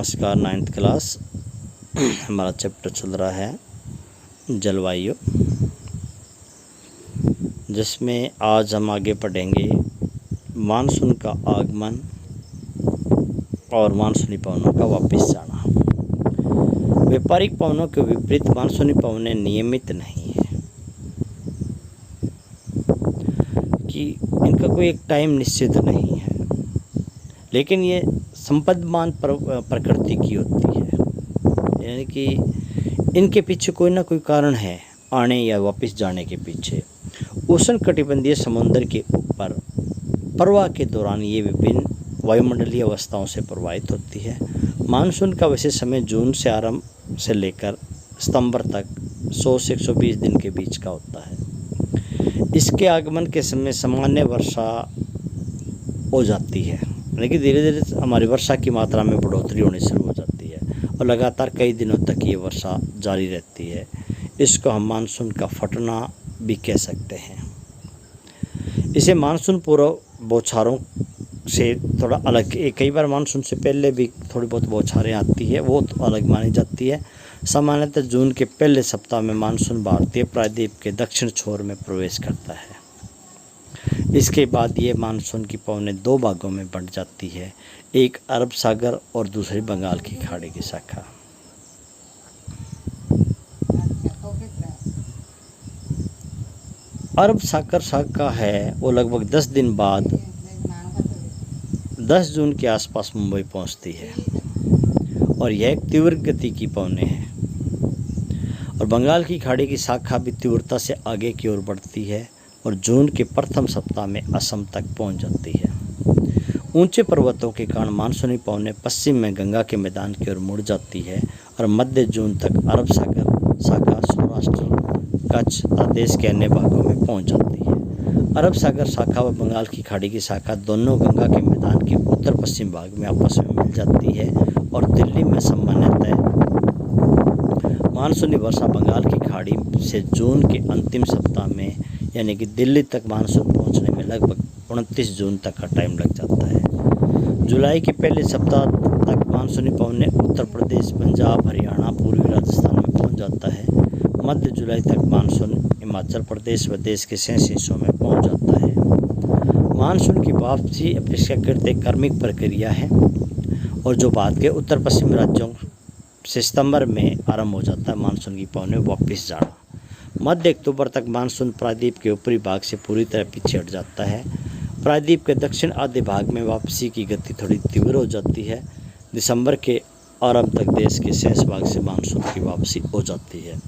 नमस्कार। 9th class हमारा chapter चल रहा है जलवायु, जिसमें आज हम आगे पढ़ेंगे मानसून का आगमन और मानसूनी पवनों का वापस जाना। व्यापारिक पवनों के विपरीत मानसूनी पवनें नियमित नहीं है कि इनका कोई एक टाइम निश्चित नहीं है, लेकिन ये संपदमान प्रकृति की होती है, यानी कि इनके पीछे कोई ना कोई कारण है आने या वापस जाने के पीछे। उष्णकटिबंधीय समुद्र के ऊपर प्रवाह के दौरान ये विभिन्न वायुमंडलीय अवस्थाओं से प्रभावित होती है। मानसून का वैसे समय जून से आरंभ से लेकर सितंबर तक 100 से 120 दिन के बीच का होता है। इसके आगमन के समय सामान्य वर्षा हो जाती है, लेकिन धीरे धीरे हमारी वर्षा की मात्रा में बढ़ोतरी होनी शुरू हो जाती है और लगातार कई दिनों तक ये वर्षा जारी रहती है। इसको हम मानसून का फटना भी कह सकते हैं। इसे मानसून पूर्व बौछारों से थोड़ा अलग, कई बार मानसून से पहले भी थोड़ी बहुत बौछारें आती है, वो तो अलग मानी जाती है। सामान्यतः जून के पहले सप्ताह में मानसून भारतीय प्रायद्वीप के दक्षिण छोर में प्रवेश करता है। इसके बाद ये मानसून की पवनें दो भागों में बंट जाती है, एक अरब सागर और दूसरी बंगाल की खाड़ी की शाखा। अरब सागर शाखा है वो लगभग 10 दिन बाद 10 जून के आसपास मुंबई पहुंचती है और यह एक तीव्र गति की पवनें हैं। और बंगाल की खाड़ी की शाखा भी तीव्रता से आगे की ओर बढ़ती है और जून के प्रथम सप्ताह में असम तक पहुंच जाती है। ऊंचे पर्वतों के कारण मानसूनी पवनें पश्चिम में गंगा के मैदान की ओर मुड़ जाती है और मध्य जून तक अरब सागर शाखा सौराष्ट्र, कच्छ तथा देश के अन्य भागों में पहुंच जाती है। अरब सागर शाखा व बंगाल की खाड़ी की शाखा दोनों गंगा के मैदान के उत्तर पश्चिम भाग में आपस में मिल जाती है और दिल्ली में सामान्यतः मानसूनी वर्षा बंगाल की खाड़ी से जून के अंतिम सप्ताह में, यानी कि दिल्ली तक मानसून पहुंचने में लगभग 29 जून तक का टाइम लग जाता है। जुलाई के पहले सप्ताह तक मानसूनी पवनें उत्तर प्रदेश, पंजाब, हरियाणा, पूर्वी राजस्थान में पहुंच जाता है। मध्य जुलाई तक मानसून हिमाचल प्रदेश व देश के शेष हिस्सों में पहुंच जाता है। मानसून की वापसी अपेक्षाकृत एक क्रमिक प्रक्रिया है और जो भारत के उत्तर पश्चिम राज्यों से सितंबर में आरंभ हो जाता है मानसून की पवनें वापस जाना। मध्य अक्टूबर तक मानसून प्रायद्वीप के ऊपरी भाग से पूरी तरह पीछे हट जाता है। प्रायद्वीप के दक्षिण आधे भाग में वापसी की गति थोड़ी तीव्र हो जाती है। दिसंबर के आरंभ तक देश के शेष भाग से मानसून की वापसी हो जाती है।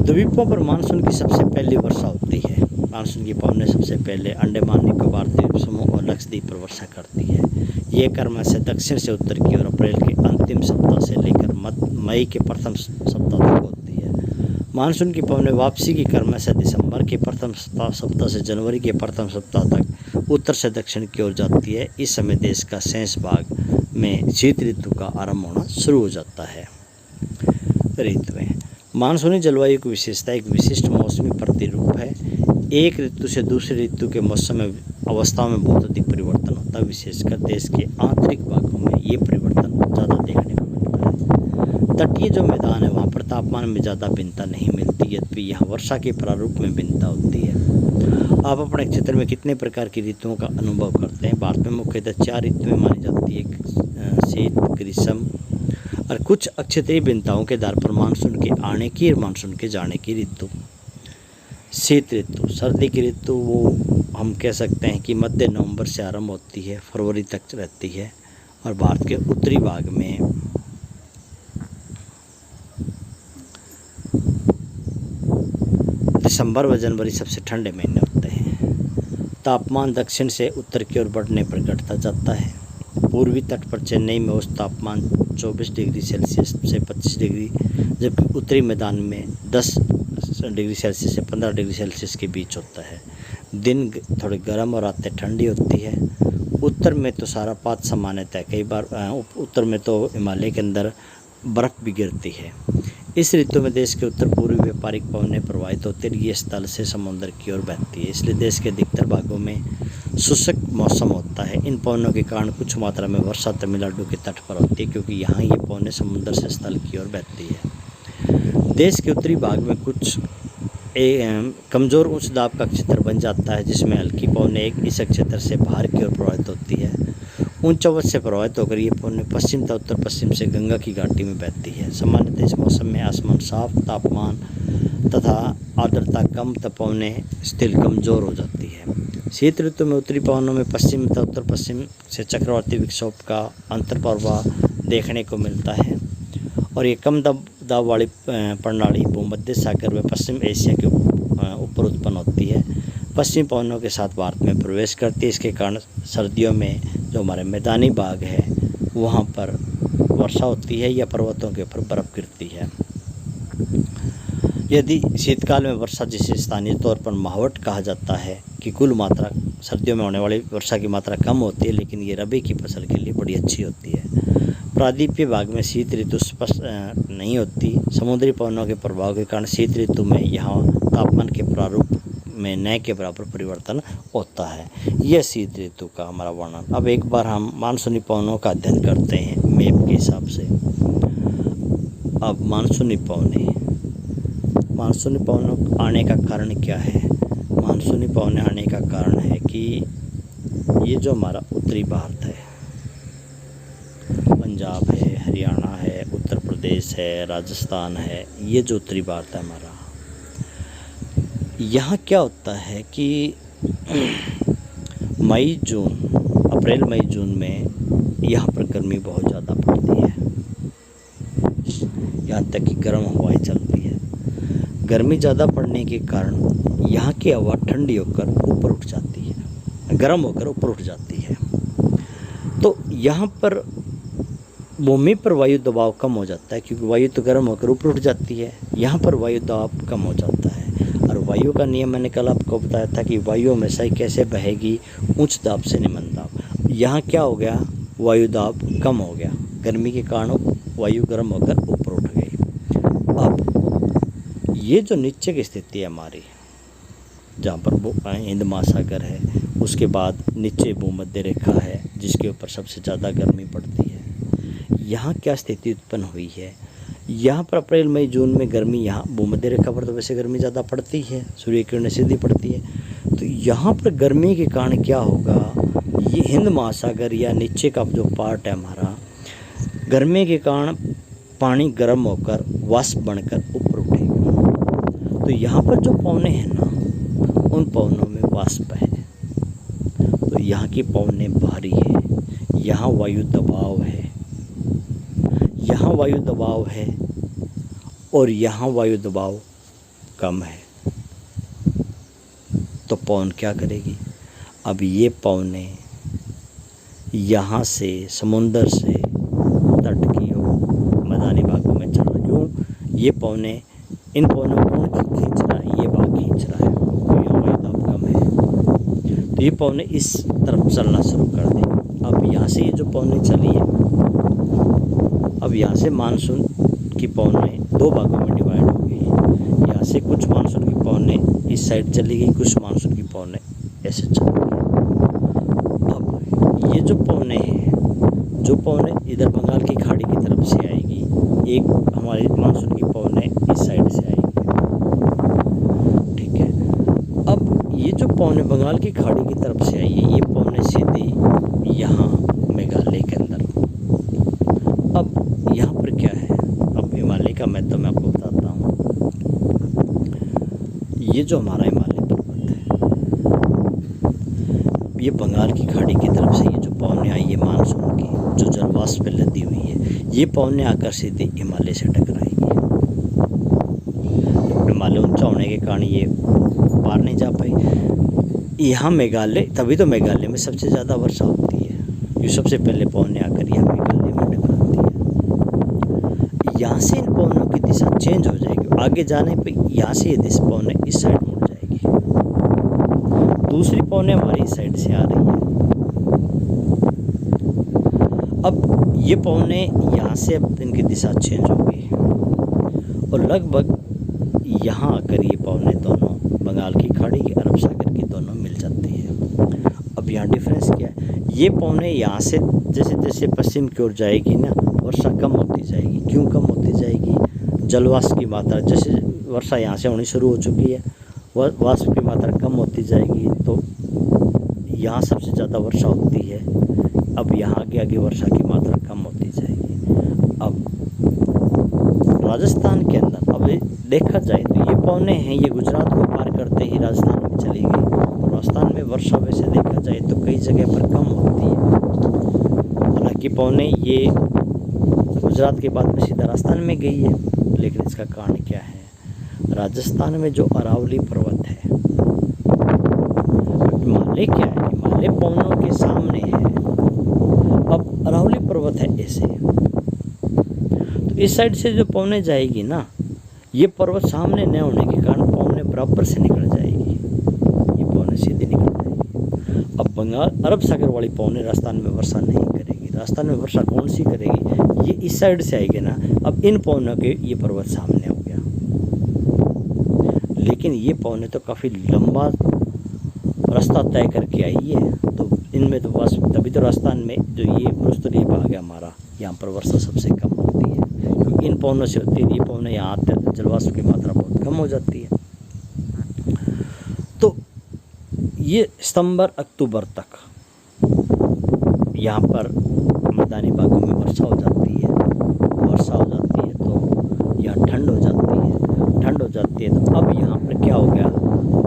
द्वीपों पर मानसून की सबसे पहली वर्षा होती है। मानसून की पवनें सबसे पहले अंडमान निकोबार द्वीप समूह और लक्षद्वीप पर वर्षा करती है। ये क्रम से दक्षिण से उत्तर की ओर अप्रैल के अंतिम सप्ताह से लेकर मई के प्रथम सप्ताह तक होती है। मानसून की पवनें वापसी की क्रम से दिसंबर के प्रथम सप्ताह से जनवरी के प्रथम सप्ताह तक उत्तर से दक्षिण की ओर जाती है। इस समय देश का शेष भाग में शीत ऋतु का आरंभ होना शुरू हो जाता है। ऋतुएं। मानसूनी जलवायु की विशेषता एक विशिष्ट मौसमी प्रतिरूप है। एक ऋतु से दूसरी ऋतु के मौसम में अवस्थाओं में बहुत अधिक परिवर्तन होता है। विशेषकर देश के आंतरिक भागों में ये परिवर्तन ज़्यादा देखने को मिलता है। तटीय जो मैदान है वहाँ पर तापमान में ज़्यादा भिन्नता नहीं मिलती, यद्यपि यहाँ वर्षा के प्रारूप में भिन्नता होती है। आप अपने क्षेत्र में कितने प्रकार की ऋतुओं का अनुभव करते हैं? भारत में मुख्यतः 4 ऋतुएँ मानी जाती है, शीत, ग्रीष्म और कुछ अक्षेत्रीय भिन्नताओं के आधार पर मानसून के आने की और मानसून के जाने की ऋतु। शीत ऋतु, सर्दी की ऋतु वो हम कह सकते हैं कि मध्य नवंबर से आरंभ होती है, फरवरी तक रहती है और भारत के उत्तरी भाग में दिसंबर व जनवरी सबसे ठंडे महीने होते हैं। तापमान दक्षिण से उत्तर की ओर बढ़ने पर घटता जाता है। पूर्वी तट पर चेन्नई में औसत तापमान 24 डिग्री सेल्सियस से 25 डिग्री, जबकि उत्तरी मैदान में 10 डिग्री सेल्सियस से 15 डिग्री सेल्सियस के बीच होता है। दिन थोड़ी गर्म और रातें ठंडी होती है। उत्तर में तो सारापात सामान्यतः, कई बार उत्तर में तो हिमालय के अंदर बर्फ़ भी गिरती है। इस ऋतु में देश के उत्तर पूर्वी व्यापारिक पवनें प्रवाहित होते हैं। ये स्थल से समुद्र की ओर बहती है, इसलिए देश के अधिकतर भागों में शुष्क मौसम होता है। इन पवनों के कारण कुछ मात्रा में वर्षा तमिलनाडु के तट पर होती है, क्योंकि यहाँ ये पवनें समुद्र से स्थल की ओर बहती है। देश के उत्तरी भाग में कुछ कमज़ोर उच्च दाब का क्षेत्र बन जाता है, जिसमें हल्की पवनें इस क्षेत्र से बाहर की ओर प्रवाहित होती है। उन चौवत से प्रभावित होकर ये पवनें पश्चिम तथा उत्तर पश्चिम से गंगा की घाटी में बहती है। सामान्यतः इस मौसम में आसमान साफ, तापमान तथा आर्द्रता कम, तथा पवनें स्थिर कमज़ोर हो जाती है। शीत ऋतु में उत्तरी पवनों में पश्चिम तथा उत्तर पश्चिम से चक्रवाती विक्षोभ का अंतर्प्रवाह देखने को मिलता है, और ये कम दबाव वाली प्रणाली भूमध्य सागर व पश्चिम एशिया के ऊपर उत्पन्न होती है। पश्चिमी पवनों के साथ भारत में प्रवेश करती है। इसके कारण सर्दियों में जो हमारे मैदानी भाग है वहाँ पर वर्षा होती है या पर्वतों के ऊपर बर्फ़ गिरती है। यदि शीतकाल में वर्षा, जिसे स्थानीय तौर पर मावठ कहा जाता है, कि कुल मात्रा सर्दियों में होने वाली वर्षा की मात्रा कम होती है, लेकिन ये रबी की फसल के लिए बड़ी अच्छी होती है। प्रायद्वीपीय भाग में शीत ऋतु स्पष्ट नहीं होती। समुद्री पवनों के प्रभाव के कारण शीत ऋतु में यहाँ तापमान के प्रारूप में न के बराबर परिवर्तन होता है। यह शीत ऋतु का हमारा वर्णन। अब एक बार हम मानसूनी पवनों का अध्ययन करते हैं मैप के हिसाब से। अब मानसूनी पवनों आने का कारण क्या है? मानसूनी पवनें आने का कारण है कि ये जो हमारा उत्तरी भारत है, पंजाब है, हरियाणा है, उत्तर प्रदेश है, राजस्थान है, ये जो उत्तरी भारत है हमारा, यहाँ क्या होता है कि अप्रैल मई जून में यहाँ पर गर्मी बहुत ज़्यादा पड़ती है, यहाँ तक कि गर्म हवाएं चलती है। गर्मी ज़्यादा पड़ने के कारण यहाँ की हवा ठंडी होकर ऊपर उठ जाती है, गर्म होकर ऊपर उठ जाती है। तो यहाँ पर भूमि पर वायु दबाव कम हो जाता है, क्योंकि वायु तो गर्म होकर ऊपर उठ जाती है। यहाँ पर वायु दबाव कम हो जाता है। और वायु का नियम मैंने कल आपको बताया था कि वायु हमेशा ही कैसे बहेगी, उच्च दाब से निम्न दाब। यहाँ क्या हो गया, वायु दाब कम हो गया, गर्मी के कारण वायु गर्म होकर ऊपर उठ गई। अब ये जो नीचे की स्थिति है हमारी, जहाँ पर हिंद महासागर है, उसके बाद नीचे भूमध्य रेखा है जिसके ऊपर सबसे ज़्यादा गर्मी पड़ती है, यहाँ क्या स्थिति उत्पन्न हुई है? यहाँ पर अप्रैल मई जून में गर्मी, यहाँ भूमध्य रेखा पर तो वैसे गर्मी ज़्यादा पड़ती है, सूर्य किरणें सीधी पड़ती है। तो यहाँ पर गर्मी के कारण क्या होगा, ये हिंद महासागर या नीचे का जो पार्ट है हमारा, गर्मी के कारण पानी गर्म होकर वाष्प बनकर ऊपर उठेगा। तो यहाँ पर जो पवनें हैं ना, उन पवनों में वाष्प है, तो यहाँ की पवनें भारी है, यहाँ वायु दबाव है, यहाँ वायु दबाव है और यहाँ वायु दबाव कम है। तो पवन क्या करेगी? अब ये पवनें यहाँ से समुंदर से तट की ओर मैदानी भागों में चल रही। क्यों? ये पवनें, इन पवनों को कौन खींच रहा है? ये भाग खींच रहा है, तो यहाँ वायु दबाव कम है, तो ये पवनें इस तरफ चलना शुरू कर देंगी। अब यहाँ से ये जो पवनें चली है, अब यहाँ से मानसून की पवनें दो भागों में डिवाइड हो गई। यहाँ से कुछ मानसून की पवनें इस साइड चली गई, कुछ मानसून की पवनें ऐसे चली गई। अब ये जो पवनें हैं, जो पवनें इधर बंगाल की खाड़ी की तरफ से आएगी, एक हमारी मानसून की पवनें इस साइड से आएगी, ठीक है। अब ये जो पवनें बंगाल की खाड़ी की तरफ से आई है, ये पवनें सीधे यहाँ मेघालय के अंदर। अब यहाँ पर क्या है, अब हिमालय का मैं आपको बताता हूँ। ये जो हमारा हिमालय पर्वत है, ये बंगाल की खाड़ी की तरफ से ये जो पवनें आई है मानसून की, जो जलवाष्प पे लदी हुई है, ये पवनें आकर सीधे हिमालय से टकराएगी। हिमालय ऊंचा होने के कारण ये पार नहीं जा पाई। यहाँ मेघालय, तभी तो मेघालय में सबसे ज़्यादा वर्षा होती है, ये सबसे पहले पवनें आकर यहाँ मेघालय में टकराती है। यहाँ से इन पवनों की दिशा चेंज हो जाएगी, आगे जाने पे यहाँ से ये दिशा पवनें इस साइड मुड़ जाएगी, दूसरी पवनें हमारी इस साइड से आ रही है। अब ये पवनें यहाँ से अब इनकी दिशा चेंज हो गई और लगभग यहाँ आकर ये पवने दोनों बंगाल की खाड़ी की अरब सागर की दोनों मिल जाती है। अब यहाँ डिफरेंस क्या है, ये पवने यहाँ से जैसे जैसे पश्चिम की ओर जाएगी ना, वर्षा कम होती जाएगी। क्यों कम होती जाएगी? जलवाष्प की मात्रा, जैसे वर्षा यहाँ से होनी शुरू हो चुकी है, वाष्प की मात्रा कम होती जाएगी, तो यहाँ सबसे ज़्यादा वर्षा होती है। अब यहाँ आगे आगे वर्षा की मात्रा कम होती जाएगी। अब राजस्थान के अंदर अब देखा जाए तो ये पवने हैं, ये गुजरात को पार करते ही राजस्थान में चली गई। तो राजस्थान में वर्षा वैसे देखा जाए तो कई जगह पर कम होती है। हालांकि पवने ये गुजरात के बाद में सीधा राजस्थान में गई है, लेकिन इसका कारण क्या है? राजस्थान में जो अरावली पर्वत है, हिमालय क्या है, हिमालय पवनों के सामने है। अब अरावली पर्वत है ऐसे, तो इस साइड से जो पवने जाएगी ना, ये पर्वत सामने न होने के कारण पवने बराबर से निकल जाएगी, ये पवने सीधी निकल जाएगी। अब बंगाल अरब सागर वाली पवने राजस्थान में वर्षा नहीं करेगी। राजस्थान में वर्षा कौन सी करेगी? ये इस साइड से आएगी ना। अब इन पवनों के ये पर्वत सामने हो गया, लेकिन ये पवने तो काफ़ी लंबा रास्ता तय करके आई है, तो इनमें तो बस तभी तो राजस्थान में जो ये उत्तरी भाग है हमारा, यहाँ पर वर्षा सबसे कम होती है, क्योंकि इन पवनों से होती है। ये पवने यहाँ आते हैं तो जलवाष्प की मात्रा बहुत कम हो जाती है। तो ये सितंबर अक्टूबर तक यहाँ पर मैदानी भागों में वर्षा हो जाती है। वर्षा हो जाती है तो यहाँ ठंड हो जाती है। ठंड हो जाती है तो अब यहाँ पर क्या हो गया?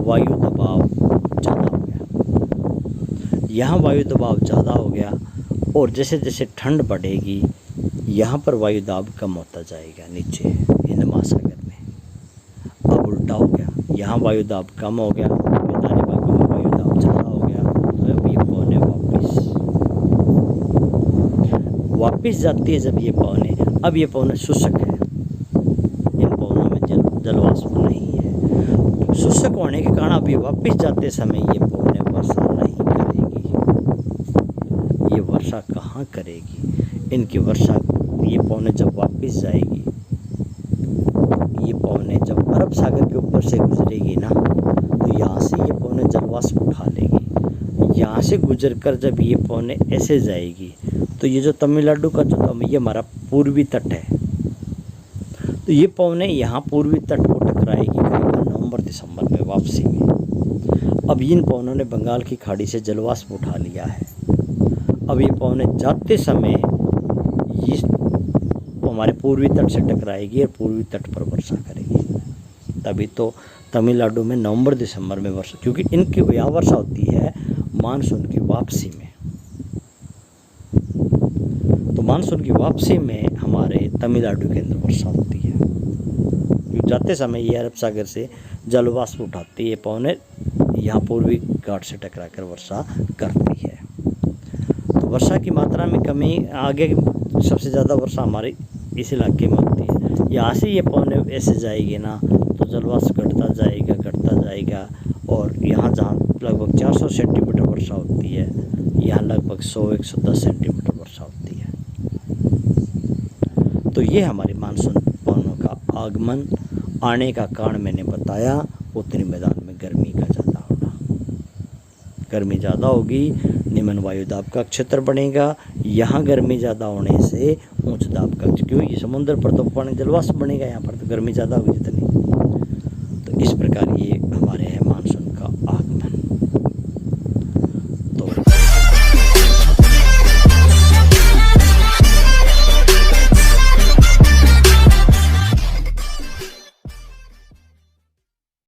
वायु दबाव ज़्यादा हो गया। यहाँ वायु दबाव ज़्यादा हो गया, और जैसे जैसे ठंड बढ़ेगी यहाँ पर वायु दाब कम होता जाएगा नीचे हिंद महासागर में। अब उल्टा हो गया, यहाँ वायु दाब कम हो गया, मैदानी भागों में वायु दाब ज़्यादा हो गया। तो अब ये पवने वापिस जाती है। जब ये पवने, अब ये पवने शुष्क है, इन पवनों में जलवाष्प नहीं है। शुष्क होने के कारण अब ये वापिस जाते समय ये पवने वर्षा नहीं करेगी। ये वर्षा कहाँ करेगी? इनकी वर्षा, ये पवने जब वापिस जाएगी, ये पवने जब अरब सागर के ऊपर से गुजरेगी ना, तो यहाँ से ये पवने जलवाष्प उठा लेगी। यहाँ से गुजरकर जब ये पवने ऐसे जाएगी, तो ये जो तमिलनाडु का जो ये हमारा पूर्वी तट है, तो ये पवने यहाँ पूर्वी तट को टकराएगी करीब नवंबर दिसंबर में वापसी में। अब इन पवनों ने बंगाल की खाड़ी से जलवाष्प उठा लिया है। अब ये पवने जाते समय ये हमारे पूर्वी तट से टकराएगी और पूर्वी तट पर वर्षा करेगी। तभी तो तमिलनाडु में नवंबर दिसंबर में वर्षा, क्योंकि इनकी यहाँ वर्षा होती है मानसून की वापसी में। तो मानसून की वापसी में हमारे तमिलनाडु के अंदर वर्षा होती है, क्योंकि जाते समय ये अरब सागर से जलवाष्प उठाती है, पवने यहाँ पूर्वी घाट से टकराकर वर्षा करती है। तो वर्षा की मात्रा में कमी, आगे सबसे ज़्यादा वर्षा हमारे इस इलाके में होती है। यहाँ से ये पवने ऐसे जाएगी ना, तो जलवाष्प घटता जाएगा, और यहाँ जहाँ लगभग 400 सेंटीमीटर वर्षा होती है, यहाँ लगभग 100-110 सेंटीमीटर वर्षा होती है। तो ये हमारे मानसून पवनों का आगमन आने का कारण मैंने बताया। उत्तरी मैदान में गर्मी का ज़्यादा होना, गर्मी ज़्यादा होगी, निम्न वायु दाब का क्षेत्र बनेगा। यहाँ गर्मी ज़्यादा होने से उच्च दाब का, क्यों ये समुद्र पर तो पानी जलवाष्प बनेगा, यहाँ पर तो गर्मी ज़्यादा होगी जितनी,